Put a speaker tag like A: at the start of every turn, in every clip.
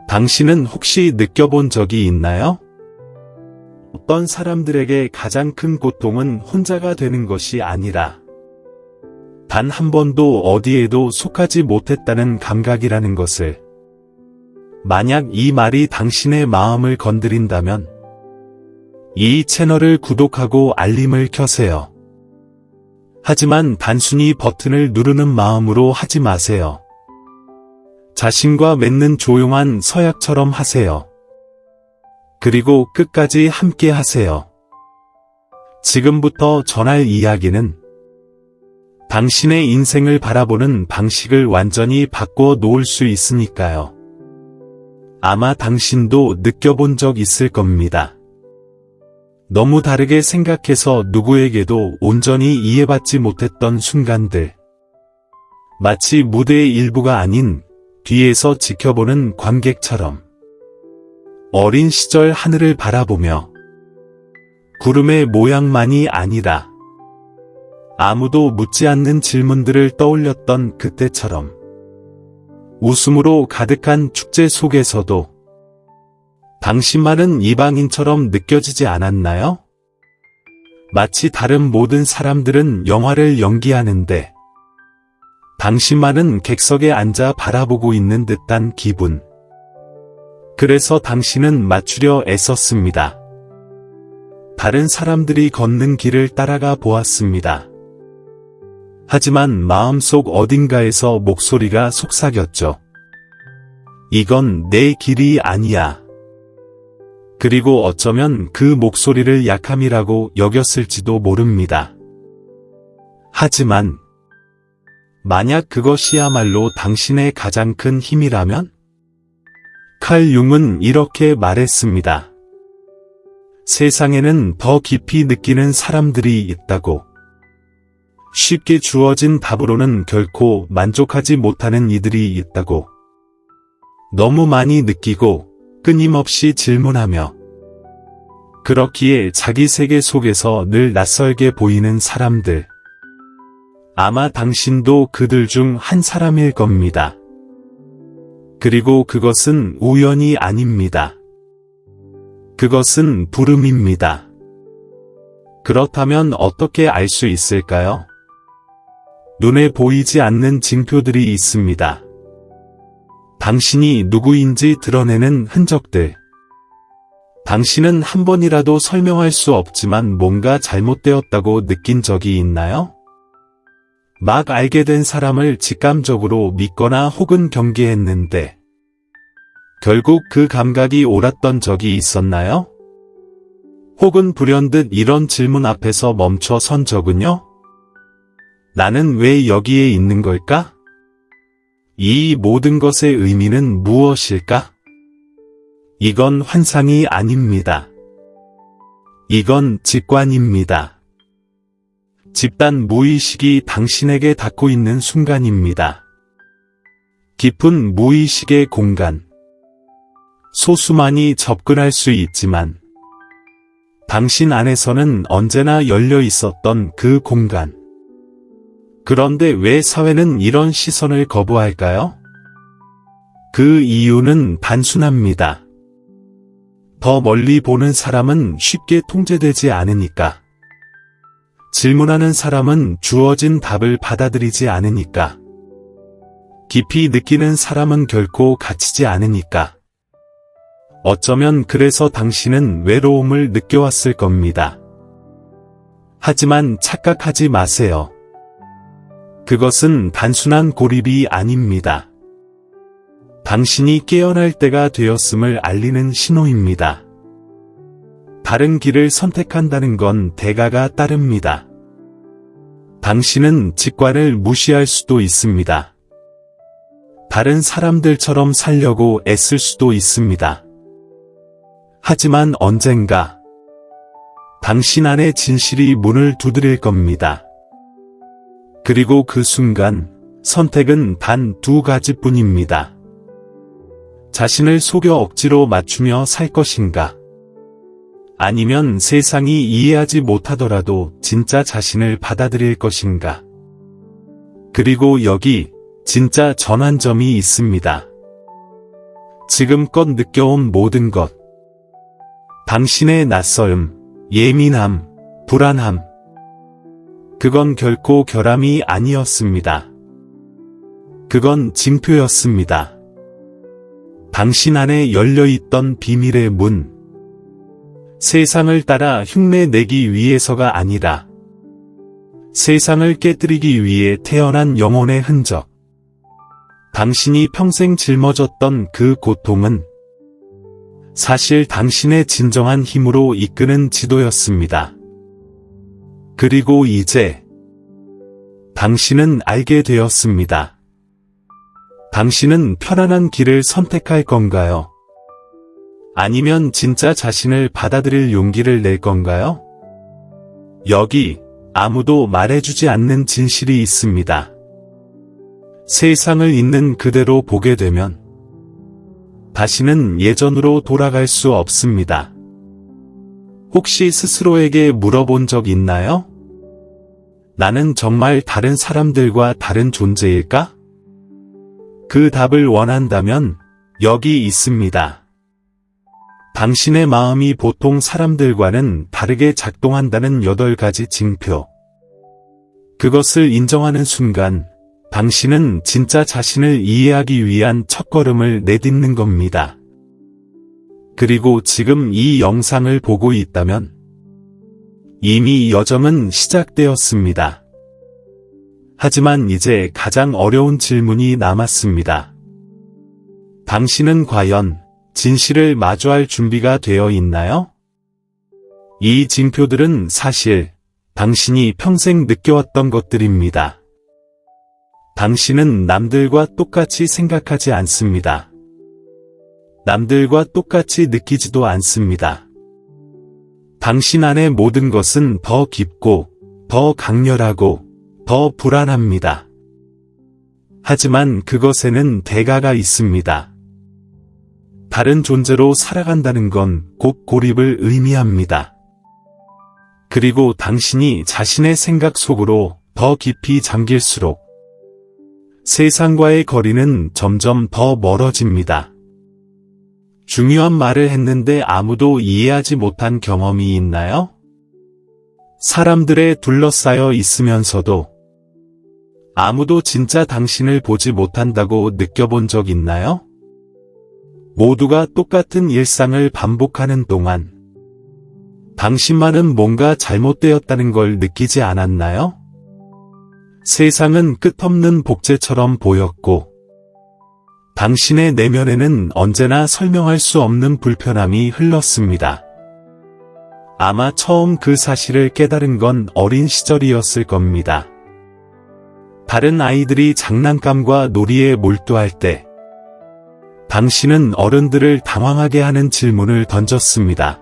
A: 당신은 혹시 느껴본 적이 있나요? 어떤 사람들에게 가장 큰 고통은 혼자가 되는 것이 아니라 단 한 번도 어디에도 속하지 못했다는 감각이라는 것을. 만약 이 말이 당신의 마음을 건드린다면 이 채널을 구독하고 알림을 켜세요. 하지만 단순히 버튼을 누르는 마음으로 하지 마세요. 자신과 맺는 조용한 서약처럼 하세요. 그리고 끝까지 함께 하세요. 지금부터 전할 이야기는 당신의 인생을 바라보는 방식을 완전히 바꿔 놓을 수 있으니까요. 아마 당신도 느껴본 적 있을 겁니다. 너무 다르게 생각해서 누구에게도 온전히 이해받지 못했던 순간들. 마치 무대의 일부가 아닌 뒤에서 지켜보는 관객처럼. 어린 시절 하늘을 바라보며 구름의 모양만이 아니라 아무도 묻지 않는 질문들을 떠올렸던 그때처럼. 웃음으로 가득한 축제 속에서도 당신만은 이방인처럼 느껴지지 않았나요? 마치 다른 모든 사람들은 영화를 연기하는데 당신만은 객석에 앉아 바라보고 있는 듯한 기분. 그래서 당신은 맞추려 애썼습니다. 다른 사람들이 걷는 길을 따라가 보았습니다. 하지만 마음속 어딘가에서 목소리가 속삭였죠. 이건 내 길이 아니야. 그리고 어쩌면 그 목소리를 약함이라고 여겼을지도 모릅니다. 하지만 만약 그것이야말로 당신의 가장 큰 힘이라면? 칼 융은 이렇게 말했습니다. 세상에는 더 깊이 느끼는 사람들이 있다고. 쉽게 주어진 답으로는 결코 만족하지 못하는 이들이 있다고. 너무 많이 느끼고 끊임없이 질문하며 그렇기에 자기 세계 속에서 늘 낯설게 보이는 사람들. 아마 당신도 그들 중 한 사람일 겁니다. 그리고 그것은 우연이 아닙니다. 그것은 부름입니다. 그렇다면 어떻게 알 수 있을까요? 눈에 보이지 않는 징표들이 있습니다. 당신이 누구인지 드러내는 흔적들. 당신은 한 번이라도 설명할 수 없지만 뭔가 잘못되었다고 느낀 적이 있나요? 막 알게 된 사람을 직감적으로 믿거나 혹은 경계했는데 결국 그 감각이 옳았던 적이 있었나요? 혹은 불현듯 이런 질문 앞에서 멈춰 선 적은요? 나는 왜 여기에 있는 걸까? 이 모든 것의 의미는 무엇일까? 이건 환상이 아닙니다. 이건 직관입니다. 집단 무의식이 당신에게 닿고 있는 순간입니다. 깊은 무의식의 공간. 소수만이 접근할 수 있지만 당신 안에서는 언제나 열려 있었던 그 공간. 그런데 왜 사회는 이런 시선을 거부할까요? 그 이유는 단순합니다. 더 멀리 보는 사람은 쉽게 통제되지 않으니까. 질문하는 사람은 주어진 답을 받아들이지 않으니까. 깊이 느끼는 사람은 결코 갇히지 않으니까. 어쩌면 그래서 당신은 외로움을 느껴왔을 겁니다. 하지만 착각하지 마세요. 그것은 단순한 고립이 아닙니다. 당신이 깨어날 때가 되었음을 알리는 신호입니다. 다른 길을 선택한다는 건 대가가 따릅니다. 당신은 직관을 무시할 수도 있습니다. 다른 사람들처럼 살려고 애쓸 수도 있습니다. 하지만 언젠가 당신 안의 진실이 문을 두드릴 겁니다. 그리고 그 순간 선택은 단 두 가지뿐입니다. 자신을 속여 억지로 맞추며 살 것인가? 아니면 세상이 이해하지 못하더라도 진짜 자신을 받아들일 것인가? 그리고 여기 진짜 전환점이 있습니다. 지금껏 느껴온 모든 것. 당신의 낯설음, 예민함, 불안함. 그건 결코 결함이 아니었습니다. 그건 징표였습니다. 당신 안에 열려있던 비밀의 문. 세상을 따라 흉내내기 위해서가 아니라 세상을 깨뜨리기 위해 태어난 영혼의 흔적. 당신이 평생 짊어졌던 그 고통은 사실 당신의 진정한 힘으로 이끄는 지도였습니다. 그리고 이제 당신은 알게 되었습니다. 당신은 편안한 길을 선택할 건가요? 아니면 진짜 자신을 받아들일 용기를 낼 건가요? 여기 아무도 말해주지 않는 진실이 있습니다. 세상을 있는 그대로 보게 되면 다시는 예전으로 돌아갈 수 없습니다. 혹시 스스로에게 물어본 적 있나요? 나는 정말 다른 사람들과 다른 존재일까? 그 답을 원한다면 여기 있습니다. 당신의 마음이 보통 사람들과는 다르게 작동한다는 8가지 징표. 그것을 인정하는 순간 당신은 진짜 자신을 이해하기 위한 첫걸음을 내딛는 겁니다. 그리고 지금 이 영상을 보고 있다면 이미 여정은 시작되었습니다. 하지만 이제 가장 어려운 질문이 남았습니다. 당신은 과연 진실을 마주할 준비가 되어 있나요? 이 징표들은 사실 당신이 평생 느껴왔던 것들입니다. 당신은 남들과 똑같이 생각하지 않습니다. 남들과 똑같이 느끼지도 않습니다. 당신 안의 모든 것은 더 깊고, 더 강렬하고, 더 불안합니다. 하지만 그것에는 대가가 있습니다. 다른 존재로 살아간다는 건 곧 고립을 의미합니다. 그리고 당신이 자신의 생각 속으로 더 깊이 잠길수록 세상과의 거리는 점점 더 멀어집니다. 중요한 말을 했는데 아무도 이해하지 못한 경험이 있나요? 사람들에 둘러싸여 있으면서도 아무도 진짜 당신을 보지 못한다고 느껴본 적 있나요? 모두가 똑같은 일상을 반복하는 동안 당신만은 뭔가 잘못되었다는 걸 느끼지 않았나요? 세상은 끝없는 복제처럼 보였고 당신의 내면에는 언제나 설명할 수 없는 불편함이 흘렀습니다. 아마 처음 그 사실을 깨달은 건 어린 시절이었을 겁니다. 다른 아이들이 장난감과 놀이에 몰두할 때 당신은 어른들을 당황하게 하는 질문을 던졌습니다.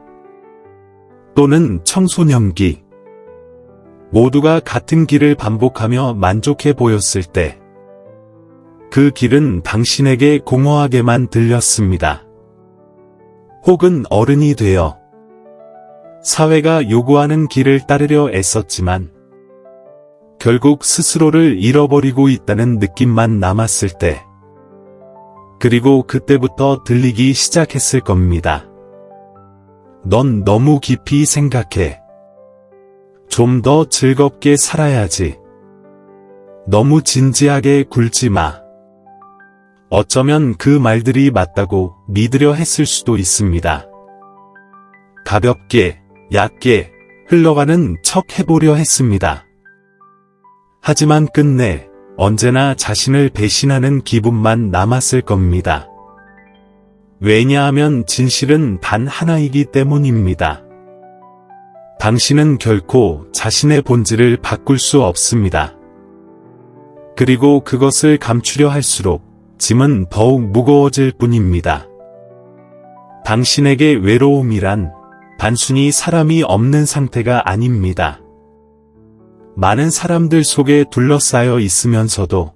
A: 또는 청소년기. 모두가 같은 길을 반복하며 만족해 보였을 때 그 길은 당신에게 공허하게만 들렸습니다. 혹은 어른이 되어 사회가 요구하는 길을 따르려 애썼지만 결국 스스로를 잃어버리고 있다는 느낌만 남았을 때 그리고 그때부터 들리기 시작했을 겁니다. 넌 너무 깊이 생각해. 좀 더 즐겁게 살아야지. 너무 진지하게 굴지 마. 어쩌면 그 말들이 맞다고 믿으려 했을 수도 있습니다. 가볍게, 얕게 흘러가는 척 해보려 했습니다. 하지만 끝내 언제나 자신을 배신하는 기분만 남았을 겁니다. 왜냐하면 진실은 단 하나이기 때문입니다. 당신은 결코 자신의 본질을 바꿀 수 없습니다. 그리고 그것을 감추려 할수록 짐은 더욱 무거워질 뿐입니다. 당신에게 외로움이란 단순히 사람이 없는 상태가 아닙니다. 많은 사람들 속에 둘러싸여 있으면서도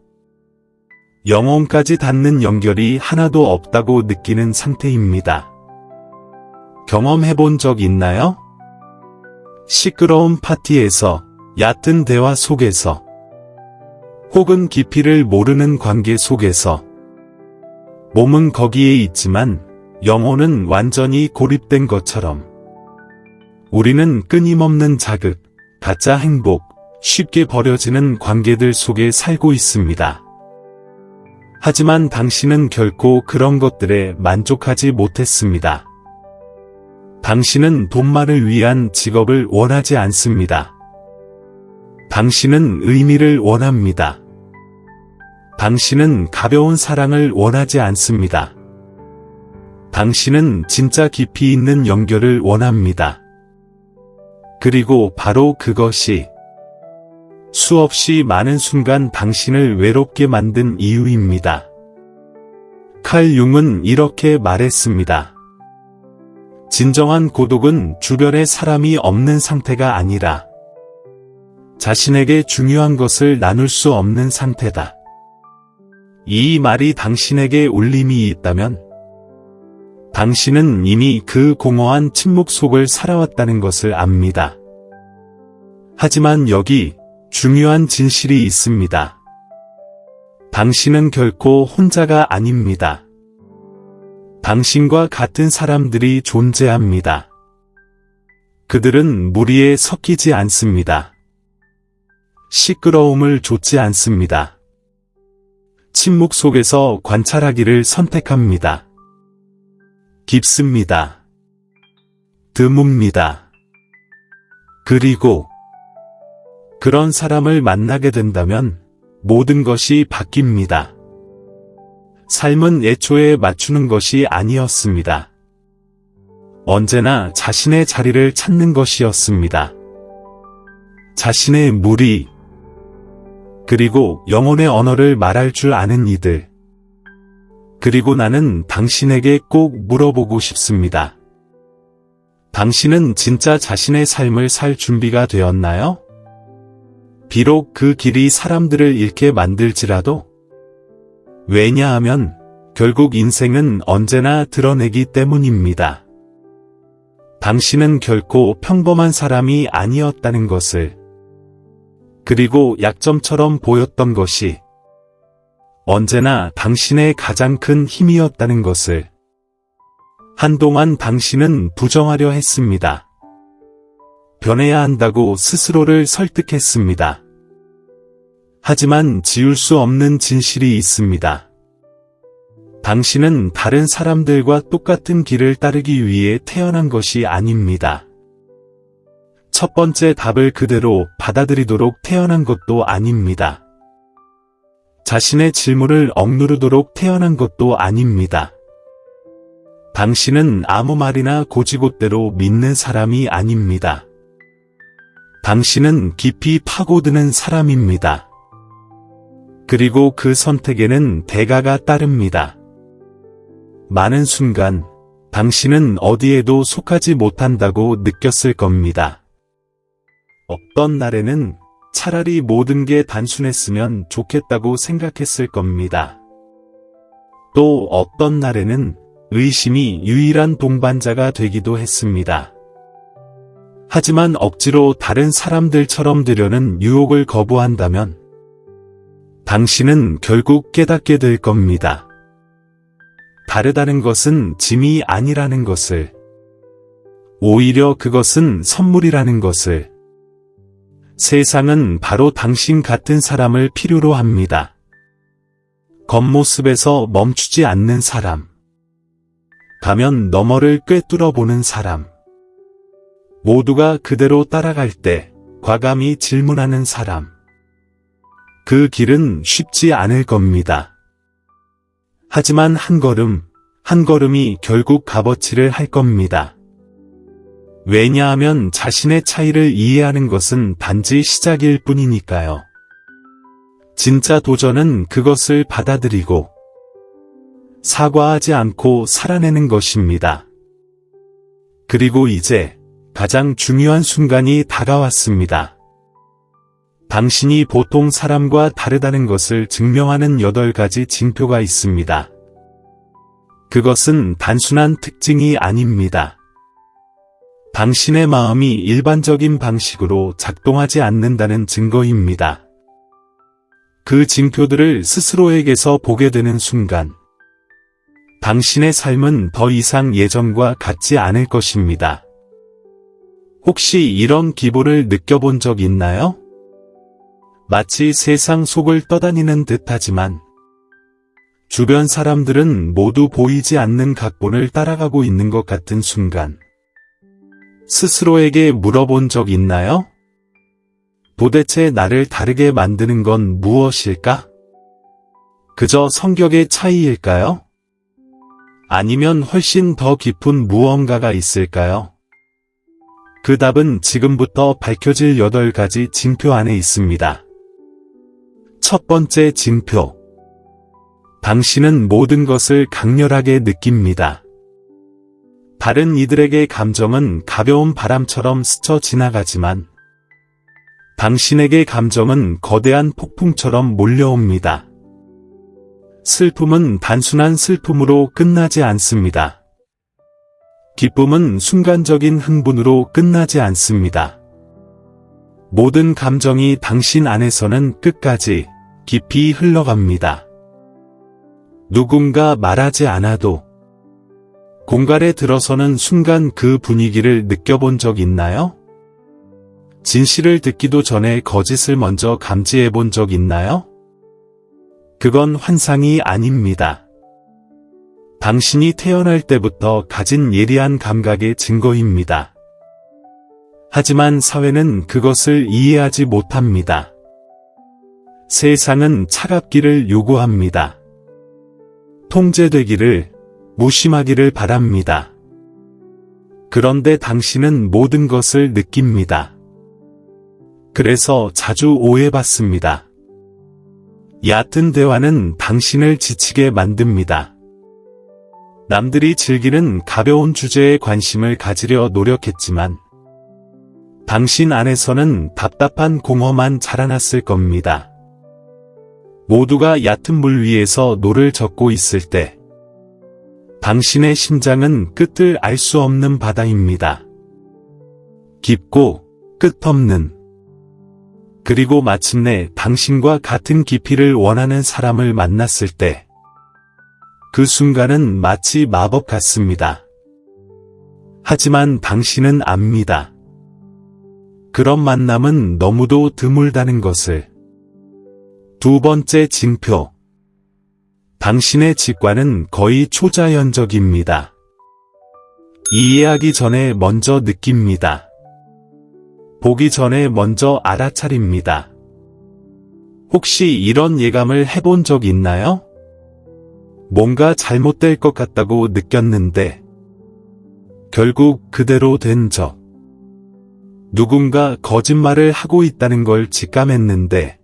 A: 영혼까지 닿는 연결이 하나도 없다고 느끼는 상태입니다. 경험해본 적 있나요? 시끄러운 파티에서, 얕은 대화 속에서, 혹은 깊이를 모르는 관계 속에서 몸은 거기에 있지만 영혼은 완전히 고립된 것처럼 우리는 끊임없는 자극, 가짜 행복, 쉽게 버려지는 관계들 속에 살고 있습니다. 하지만 당신은 결코 그런 것들에 만족하지 못했습니다. 당신은 돈만을 위한 직업을 원하지 않습니다. 당신은 의미를 원합니다. 당신은 가벼운 사랑을 원하지 않습니다. 당신은 진짜 깊이 있는 연결을 원합니다. 그리고 바로 그것이 수없이 많은 순간 당신을 외롭게 만든 이유입니다. 칼 융은 이렇게 말했습니다. 진정한 고독은 주변에 사람이 없는 상태가 아니라 자신에게 중요한 것을 나눌 수 없는 상태다. 이 말이 당신에게 울림이 있다면 당신은 이미 그 공허한 침묵 속을 살아왔다는 것을 압니다. 하지만 여기 중요한 진실이 있습니다. 당신은 결코 혼자가 아닙니다. 당신과 같은 사람들이 존재합니다. 그들은 무리에 섞이지 않습니다. 시끄러움을 좇지 않습니다. 침묵 속에서 관찰하기를 선택합니다. 깊습니다. 드뭅니다. 그리고 그런 사람을 만나게 된다면 모든 것이 바뀝니다. 삶은 애초에 맞추는 것이 아니었습니다. 언제나 자신의 자리를 찾는 것이었습니다. 자신의 무리, 그리고 영혼의 언어를 말할 줄 아는 이들. 그리고 나는 당신에게 꼭 물어보고 싶습니다. 당신은 진짜 자신의 삶을 살 준비가 되었나요? 비록 그 길이 사람들을 잃게 만들지라도. 왜냐하면 결국 인생은 언제나 드러내기 때문입니다. 당신은 결코 평범한 사람이 아니었다는 것을, 그리고 약점처럼 보였던 것이 언제나 당신의 가장 큰 힘이었다는 것을 한동안 당신은 부정하려 했습니다. 변해야 한다고 스스로를 설득했습니다. 하지만 지울 수 없는 진실이 있습니다. 당신은 다른 사람들과 똑같은 길을 따르기 위해 태어난 것이 아닙니다. 첫 번째 답을 그대로 받아들이도록 태어난 것도 아닙니다. 자신의 질문을 억누르도록 태어난 것도 아닙니다. 당신은 아무 말이나 고지곳대로 믿는 사람이 아닙니다. 당신은 깊이 파고드는 사람입니다. 그리고 그 선택에는 대가가 따릅니다. 많은 순간, 당신은 어디에도 속하지 못한다고 느꼈을 겁니다. 어떤 날에는 차라리 모든 게 단순했으면 좋겠다고 생각했을 겁니다. 또 어떤 날에는 의심이 유일한 동반자가 되기도 했습니다. 하지만 억지로 다른 사람들처럼 되려는 유혹을 거부한다면 당신은 결국 깨닫게 될 겁니다. 다르다는 것은 짐이 아니라는 것을, 오히려 그것은 선물이라는 것을. 세상은 바로 당신 같은 사람을 필요로 합니다. 겉모습에서 멈추지 않는 사람, 가면 너머를 꿰뚫어 보는 사람, 모두가 그대로 따라갈 때 과감히 질문하는 사람. 그 길은 쉽지 않을 겁니다. 하지만 한 걸음, 한 걸음이 결국 값어치를 할 겁니다. 왜냐하면 자신의 차이를 이해하는 것은 단지 시작일 뿐이니까요. 진짜 도전은 그것을 받아들이고 사과하지 않고 살아내는 것입니다. 그리고 이제 가장 중요한 순간이 다가왔습니다. 당신이 보통 사람과 다르다는 것을 증명하는 8가지 징표가 있습니다. 그것은 단순한 특징이 아닙니다. 당신의 마음이 일반적인 방식으로 작동하지 않는다는 증거입니다. 그 징표들을 스스로에게서 보게 되는 순간, 당신의 삶은 더 이상 예전과 같지 않을 것입니다. 혹시 이런 기분을 느껴본 적 있나요? 마치 세상 속을 떠다니는 듯하지만 주변 사람들은 모두 보이지 않는 각본을 따라가고 있는 것 같은 순간 스스로에게 물어본 적 있나요? 도대체 나를 다르게 만드는 건 무엇일까? 그저 성격의 차이일까요? 아니면 훨씬 더 깊은 무언가가 있을까요? 그 답은 지금부터 밝혀질 8가지 징표 안에 있습니다. 첫 번째 징표. 당신은 모든 것을 강렬하게 느낍니다. 다른 이들에게 감정은 가벼운 바람처럼 스쳐 지나가지만 당신에게 감정은 거대한 폭풍처럼 몰려옵니다. 슬픔은 단순한 슬픔으로 끝나지 않습니다. 기쁨은 순간적인 흥분으로 끝나지 않습니다. 모든 감정이 당신 안에서는 끝까지 깊이 흘러갑니다. 누군가 말하지 않아도 공갈에 들어서는 순간 그 분위기를 느껴본 적 있나요? 진실을 듣기도 전에 거짓을 먼저 감지해 본 적 있나요? 그건 환상이 아닙니다. 당신이 태어날 때부터 가진 예리한 감각의 증거입니다. 하지만 사회는 그것을 이해하지 못합니다. 세상은 차갑기를 요구합니다. 통제되기를, 무심하기를 바랍니다. 그런데 당신은 모든 것을 느낍니다. 그래서 자주 오해받습니다. 얕은 대화는 당신을 지치게 만듭니다. 남들이 즐기는 가벼운 주제에 관심을 가지려 노력했지만 당신 안에서는 답답한 공허만 자라났을 겁니다. 모두가 얕은 물 위에서 노를 젓고 있을 때 당신의 심장은 끝을 알 수 없는 바다입니다. 깊고 끝없는, 그리고 마침내 당신과 같은 깊이를 원하는 사람을 만났을 때 그 순간은 마치 마법 같습니다. 하지만 당신은 압니다. 그런 만남은 너무도 드물다는 것을. 두 번째 징표. 당신의 직관은 거의 초자연적입니다. 이해하기 전에 먼저 느낍니다. 보기 전에 먼저 알아차립니다. 혹시 이런 예감을 해본 적 있나요? 뭔가 잘못될 것 같다고 느꼈는데 결국 그대로 된 적. 누군가 거짓말을 하고 있다는 걸 직감했는데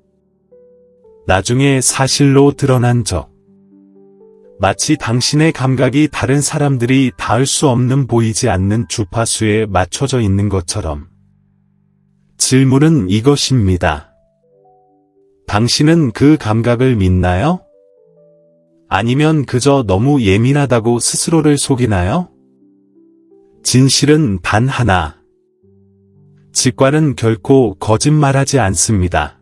A: 나중에 사실로 드러난 적. 마치 당신의 감각이 다른 사람들이 닿을 수 없는 보이지 않는 주파수에 맞춰져 있는 것처럼. 질문은 이것입니다. 당신은 그 감각을 믿나요? 아니면 그저 너무 예민하다고 스스로를 속이나요? 진실은 단 하나. 직관은 결코 거짓말하지 않습니다.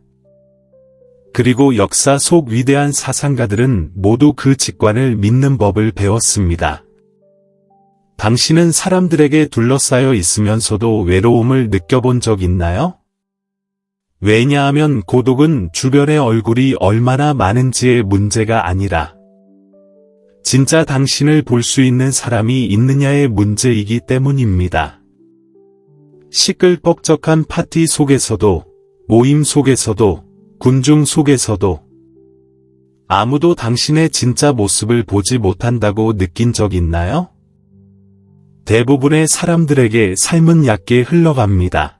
A: 그리고 역사 속 위대한 사상가들은 모두 그 직관을 믿는 법을 배웠습니다. 당신은 사람들에게 둘러싸여 있으면서도 외로움을 느껴본 적 있나요? 왜냐하면 고독은 주변의 얼굴이 얼마나 많은지의 문제가 아니라 진짜 당신을 볼 수 있는 사람이 있느냐의 문제이기 때문입니다. 시끌벅적한 파티 속에서도, 모임 속에서도, 군중 속에서도 아무도 당신의 진짜 모습을 보지 못한다고 느낀 적 있나요? 대부분의 사람들에게 삶은 얕게 흘러갑니다.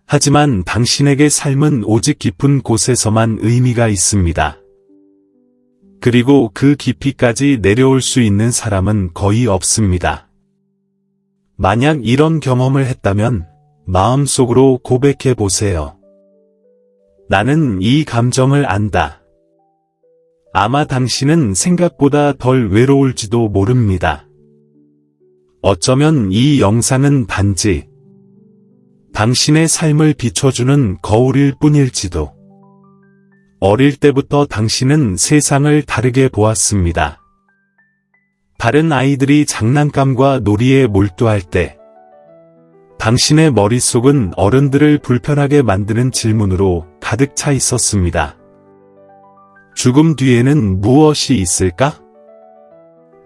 A: 하지만 당신에게 삶은 오직 깊은 곳에서만 의미가 있습니다. 그리고 그 깊이까지 내려올 수 있는 사람은 거의 없습니다. 만약 이런 경험을 했다면 마음속으로 고백해 보세요. 나는 이 감정을 안다. 아마 당신은 생각보다 덜 외로울지도 모릅니다. 어쩌면 이 영상은 단지 당신의 삶을 비춰주는 거울일 뿐일지도. 어릴 때부터 당신은 세상을 다르게 보았습니다. 다른 아이들이 장난감과 놀이에 몰두할 때 당신의 머릿속은 어른들을 불편하게 만드는 질문으로 가득 차 있었습니다. 죽음 뒤에는 무엇이 있을까?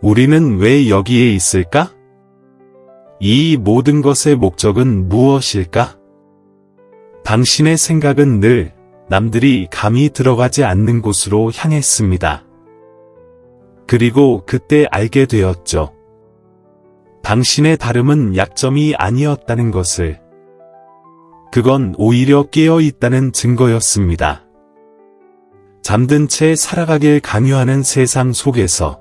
A: 우리는 왜 여기에 있을까? 이 모든 것의 목적은 무엇일까? 당신의 생각은 늘 남들이 감히 들어가지 않는 곳으로 향했습니다. 그리고 그때 알게 되었죠. 당신의 다름은 약점이 아니었다는 것을. 그건 오히려 깨어 있다는 증거였습니다. 잠든 채 살아가길 강요하는 세상 속에서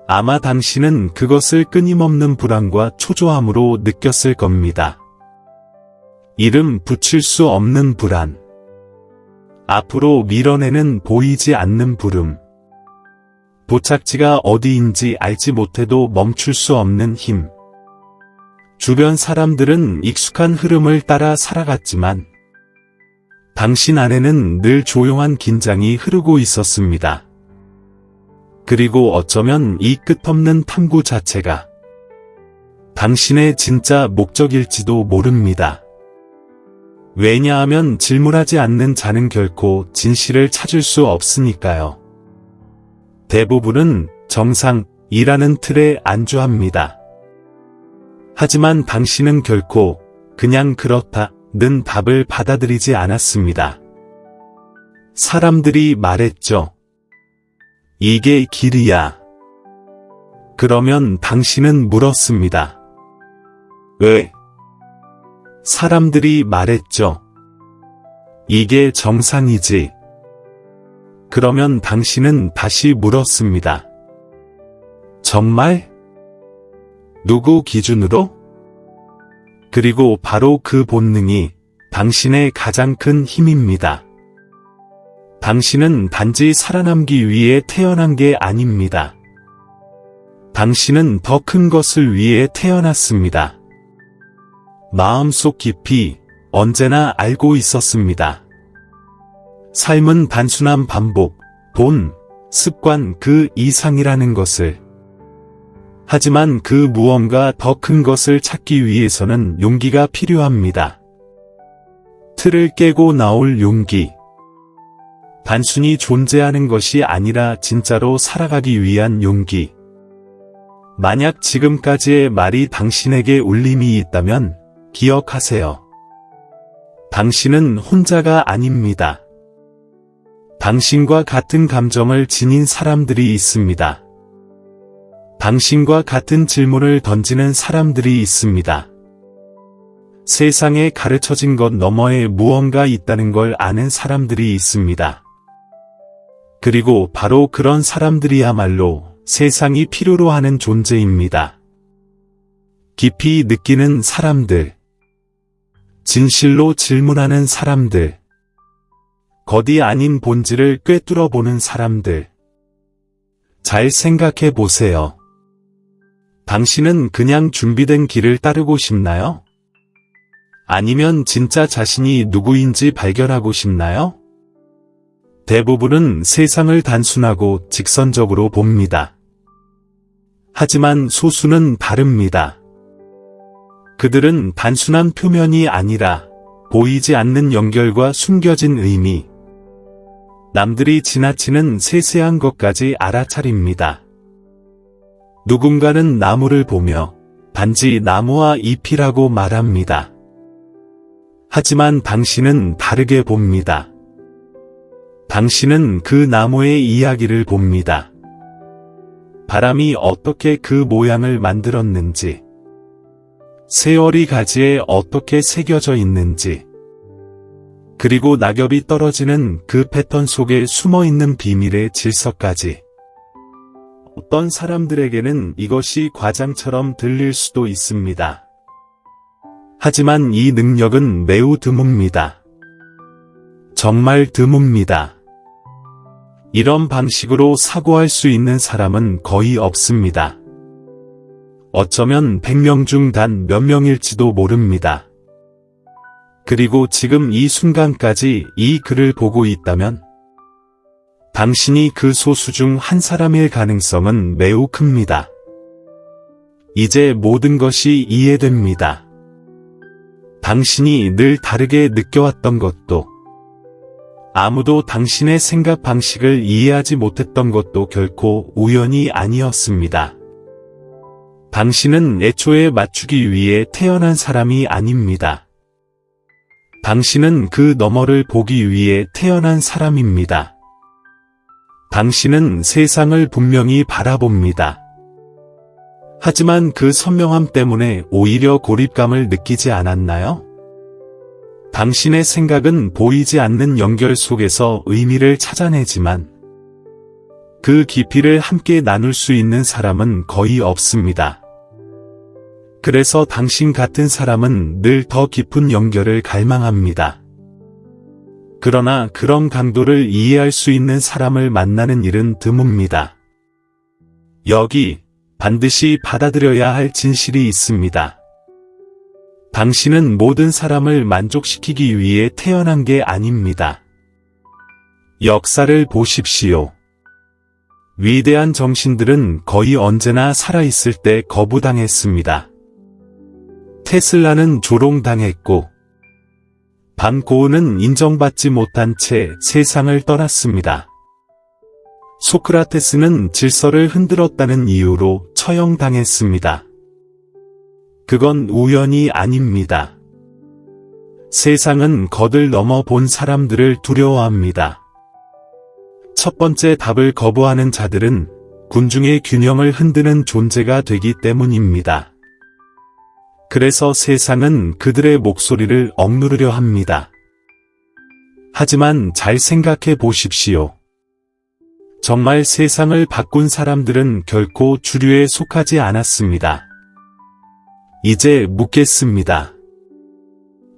A: 아마 당신은 그것을 끊임없는 불안과 초조함으로 느꼈을 겁니다. 이름 붙일 수 없는 불안. 앞으로 밀어내는 보이지 않는 부름. 도착지가 어디인지 알지 못해도 멈출 수 없는 힘. 주변 사람들은 익숙한 흐름을 따라 살아갔지만 당신 안에는 늘 조용한 긴장이 흐르고 있었습니다. 그리고 어쩌면 이 끝없는 탐구 자체가 당신의 진짜 목적일지도 모릅니다. 왜냐하면 질문하지 않는 자는 결코 진실을 찾을 수 없으니까요. 대부분은 정상이라는 틀에 안주합니다. 하지만 당신은 결코 그냥 그렇다는 답을 받아들이지 않았습니다. 사람들이 말했죠. 이게 길이야. 그러면 당신은 물었습니다. 왜? 사람들이 말했죠. 이게 정상이지. 그러면 당신은 다시 물었습니다. 정말? 누구 기준으로? 그리고 바로 그 본능이 당신의 가장 큰 힘입니다. 당신은 단지 살아남기 위해 태어난 게 아닙니다. 당신은 더 큰 것을 위해 태어났습니다. 마음속 깊이 언제나 알고 있었습니다. 삶은 단순한 반복, 돈, 습관 그 이상이라는 것을. 하지만 그 무언가 더 큰 것을 찾기 위해서는 용기가 필요합니다. 틀을 깨고 나올 용기. 단순히 존재하는 것이 아니라 진짜로 살아가기 위한 용기. 만약 지금까지의 말이 당신에게 울림이 있다면 기억하세요. 당신은 혼자가 아닙니다. 당신과 같은 감정을 지닌 사람들이 있습니다. 당신과 같은 질문을 던지는 사람들이 있습니다. 세상에 가르쳐진 것 너머에 무언가 있다는 걸 아는 사람들이 있습니다. 그리고 바로 그런 사람들이야말로 세상이 필요로 하는 존재입니다. 깊이 느끼는 사람들. 진실로 질문하는 사람들. 거디 아닌 본질을 꿰뚫어 보는 사람들. 잘 생각해 보세요. 당신은 그냥 준비된 길을 따르고 싶나요? 아니면 진짜 자신이 누구인지 발견하고 싶나요? 대부분은 세상을 단순하고 직선적으로 봅니다. 하지만 소수는 다릅니다. 그들은 단순한 표면이 아니라 보이지 않는 연결과 숨겨진 의미, 남들이 지나치는 세세한 것까지 알아차립니다. 누군가는 나무를 보며 단지 나무와 잎이라고 말합니다. 하지만 당신은 다르게 봅니다. 당신은 그 나무의 이야기를 봅니다. 바람이 어떻게 그 모양을 만들었는지, 세월이 가지에 어떻게 새겨져 있는지, 그리고 낙엽이 떨어지는 그 패턴 속에 숨어있는 비밀의 질서까지. 어떤 사람들에게는 이것이 과장처럼 들릴 수도 있습니다. 하지만 이 능력은 매우 드뭅니다. 정말 드뭅니다. 이런 방식으로 사고할 수 있는 사람은 거의 없습니다. 어쩌면 100명 중 단 몇 명일지도 모릅니다. 그리고 지금 이 순간까지 이 글을 보고 있다면 당신이 그 소수 중 한 사람일 가능성은 매우 큽니다. 이제 모든 것이 이해됩니다. 당신이 늘 다르게 느껴왔던 것도, 아무도 당신의 생각 방식을 이해하지 못했던 것도 결코 우연이 아니었습니다. 당신은 애초에 맞추기 위해 태어난 사람이 아닙니다. 당신은 그 너머를 보기 위해 태어난 사람입니다. 당신은 세상을 분명히 바라봅니다. 하지만 그 선명함 때문에 오히려 고립감을 느끼지 않았나요? 당신의 생각은 보이지 않는 연결 속에서 의미를 찾아내지만 그 깊이를 함께 나눌 수 있는 사람은 거의 없습니다. 그래서 당신 같은 사람은 늘 더 깊은 연결을 갈망합니다. 그러나 그런 강도를 이해할 수 있는 사람을 만나는 일은 드뭅니다. 여기 반드시 받아들여야 할 진실이 있습니다. 당신은 모든 사람을 만족시키기 위해 태어난 게 아닙니다. 역사를 보십시오. 위대한 정신들은 거의 언제나 살아있을 때 거부당했습니다. 테슬라는 조롱당했고, 반 고흐는 인정받지 못한 채 세상을 떠났습니다. 소크라테스는 질서를 흔들었다는 이유로 처형당했습니다. 그건 우연이 아닙니다. 세상은 거들 넘어 본 사람들을 두려워합니다. 첫 번째 답을 거부하는 자들은 군중의 균형을 흔드는 존재가 되기 때문입니다. 그래서 세상은 그들의 목소리를 억누르려 합니다. 하지만 잘 생각해 보십시오. 정말 세상을 바꾼 사람들은 결코 주류에 속하지 않았습니다. 이제 묻겠습니다.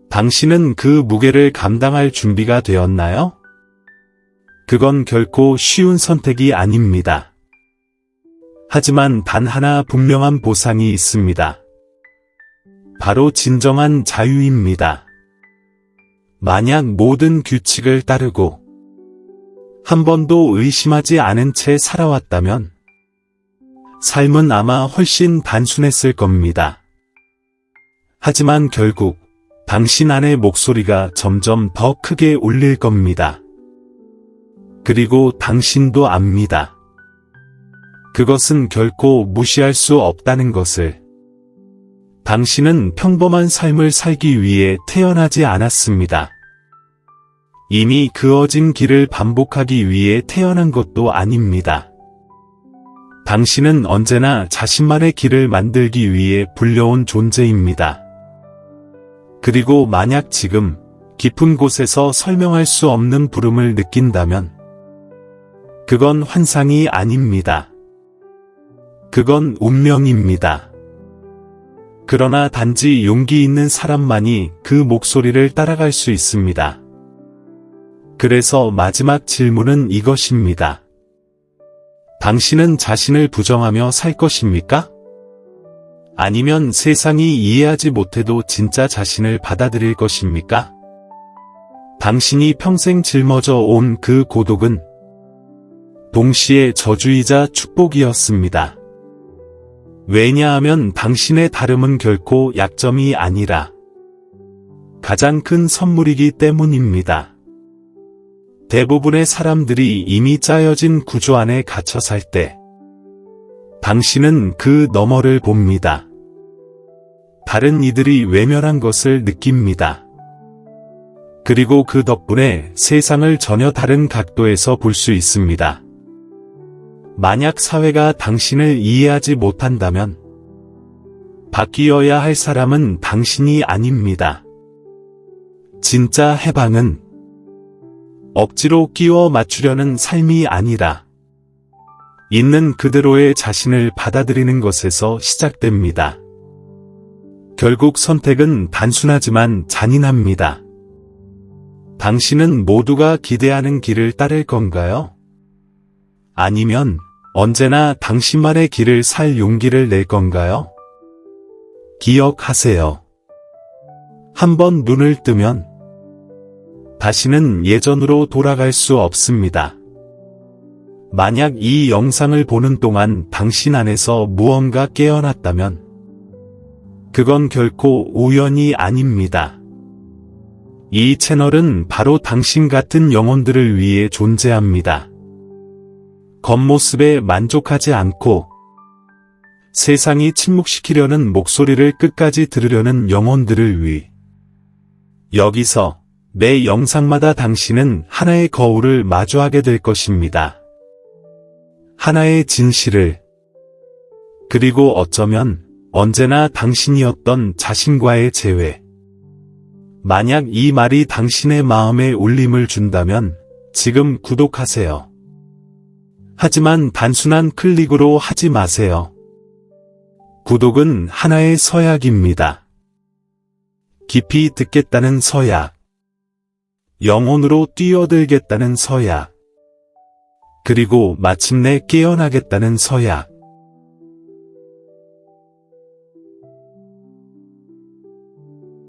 A: 당신은 그 무게를 감당할 준비가 되었나요? 그건 결코 쉬운 선택이 아닙니다. 하지만 단 하나 분명한 보상이 있습니다. 바로 진정한 자유입니다. 만약 모든 규칙을 따르고 한 번도 의심하지 않은 채 살아왔다면 삶은 아마 훨씬 단순했을 겁니다. 하지만 결국 당신 안의 목소리가 점점 더 크게 울릴 겁니다. 그리고 당신도 압니다. 그것은 결코 무시할 수 없다는 것을. 당신은 평범한 삶을 살기 위해 태어나지 않았습니다. 이미 그어진 길을 반복하기 위해 태어난 것도 아닙니다. 당신은 언제나 자신만의 길을 만들기 위해 불려온 존재입니다. 그리고 만약 지금 깊은 곳에서 설명할 수 없는 부름을 느낀다면 그건 환상이 아닙니다. 그건 운명입니다. 그러나 단지 용기 있는 사람만이 그 목소리를 따라갈 수 있습니다. 그래서 마지막 질문은 이것입니다. 당신은 자신을 부정하며 살 것입니까? 아니면 세상이 이해하지 못해도 진짜 자신을 받아들일 것입니까? 당신이 평생 짊어져 온 그 고독은 동시에 저주이자 축복이었습니다. 왜냐하면 당신의 다름은 결코 약점이 아니라 가장 큰 선물이기 때문입니다. 대부분의 사람들이 이미 짜여진 구조 안에 갇혀 살 때 당신은 그 너머를 봅니다. 다른 이들이 외면한 것을 느낍니다. 그리고 그 덕분에 세상을 전혀 다른 각도에서 볼 수 있습니다. 만약 사회가 당신을 이해하지 못한다면 바뀌어야 할 사람은 당신이 아닙니다. 진짜 해방은 억지로 끼워 맞추려는 삶이 아니라 있는 그대로의 자신을 받아들이는 것에서 시작됩니다. 결국 선택은 단순하지만 잔인합니다. 당신은 모두가 기대하는 길을 따를 건가요? 아니면 언제나 당신만의 길을 살 용기를 낼 건가요? 기억하세요. 한번 눈을 뜨면 다시는 예전으로 돌아갈 수 없습니다. 만약 이 영상을 보는 동안 당신 안에서 무언가 깨어났다면 그건 결코 우연이 아닙니다. 이 채널은 바로 당신 같은 영혼들을 위해 존재합니다. 겉모습에 만족하지 않고 세상이 침묵시키려는 목소리를 끝까지 들으려는 영혼들을 위. 여기서 매 영상마다 당신은 하나의 거울을 마주하게 될 것입니다. 하나의 진실을, 그리고 어쩌면 언제나 당신이었던 자신과의 재회. 만약 이 말이 당신의 마음에 울림을 준다면 지금 구독하세요. 하지만 단순한 클릭으로 하지 마세요. 구독은 하나의 서약입니다. 깊이 듣겠다는 서약. 영혼으로 뛰어들겠다는 서약. 그리고 마침내 깨어나겠다는 서약.